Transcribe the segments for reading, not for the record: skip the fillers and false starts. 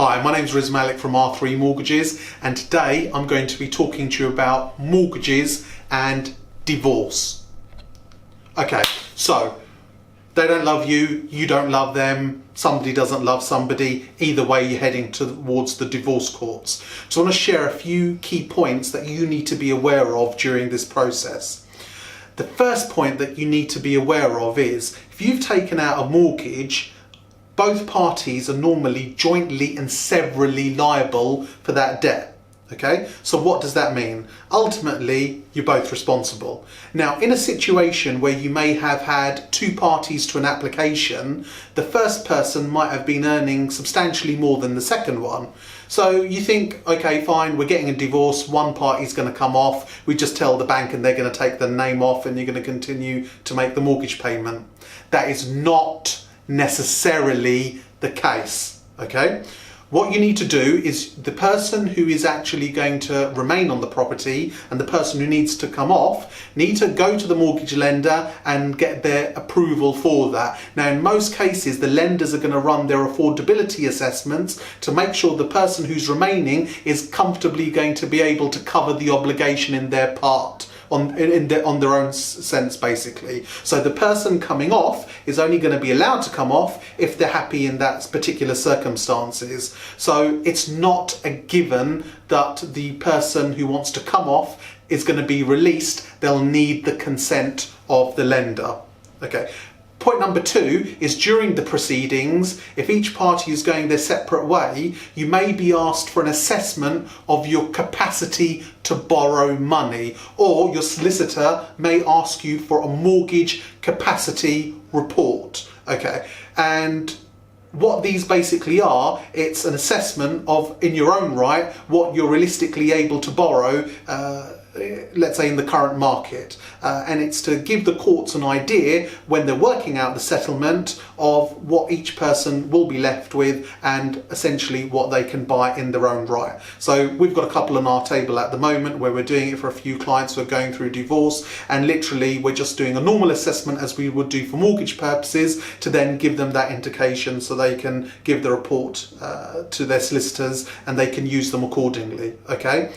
Hi, my name is Malik from R3 Mortgages, and today I'm going to be talking to you about mortgages and divorce. Okay, so they don't love you, you don't love them, somebody doesn't love somebody, either way you're heading towards the divorce courts. So I want to share a few key points that you need to be aware of during this process. The first point that you need to be aware of is, if you've taken out a mortgage, both parties are normally jointly and severally liable for that debt. Okay, so what does that mean? Ultimately, you're both responsible. Now, in a situation where you may have had two parties to an application, the first person might have been earning substantially more than the second one. So you think, okay, fine, we're getting a divorce, one party's going to come off, we just tell the bank and they're going to take the name off and you're going to continue to make the mortgage payment. That is not necessarily the case, okay? What you need to do is the person who is actually going to remain on the property and the person who needs to come off need to go to the mortgage lender and get their approval for that. Now, in most cases, the lenders are going to run their affordability assessments to make sure the person who's remaining is comfortably going to be able to cover the obligation in their part. On their own sense, basically. So the person coming off is only going to be allowed to come off if they're happy in that particular circumstances. So it's not a given that the person who wants to come off is going to be released. They'll need the consent of the lender. Okay. Point number two is, during the proceedings, if each party is going their separate way, you may be asked for an assessment of your capacity to borrow money, or your solicitor may ask you for a mortgage capacity report. Okay, and what these basically are, it's an assessment of, in your own right, what you're realistically able to borrow, let's say in the current market, and it's to give the courts an idea when they're working out the settlement of what each person will be left with and essentially what they can buy in their own right. So we've got a couple on our table at the moment where we're doing it for a few clients who are going through divorce, and literally we're just doing a normal assessment as we would do for mortgage purposes to then give them that indication so they can give the report to their solicitors and they can use them accordingly. Okay.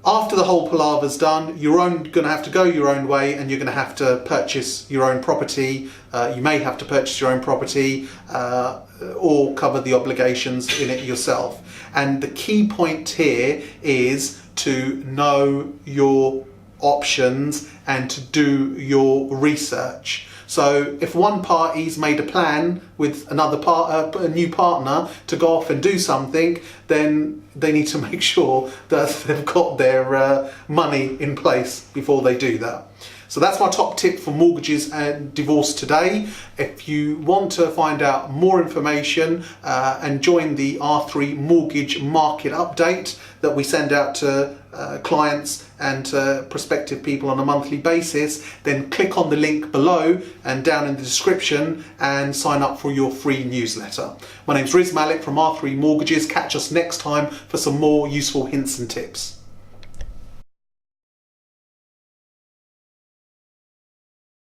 After the whole palaver's done, you're going to have to go your own way and you're going to have to purchase your own property. You may have to purchase your own property or cover the obligations in it yourself. And the key point here is to know your options and to do your research. So if one party's made a plan with a new partner to go off and do something, then they need to make sure that they've got their money in place before they do that. So that's my top tip for mortgages and divorce today. If you want to find out more information and join the R3 Mortgage Market Update that we send out to clients and prospective people on a monthly basis, then click on the link below and down in the description and sign up for your free newsletter. My name's Malik from R3 Mortgages. Catch us next time for some more useful hints and tips.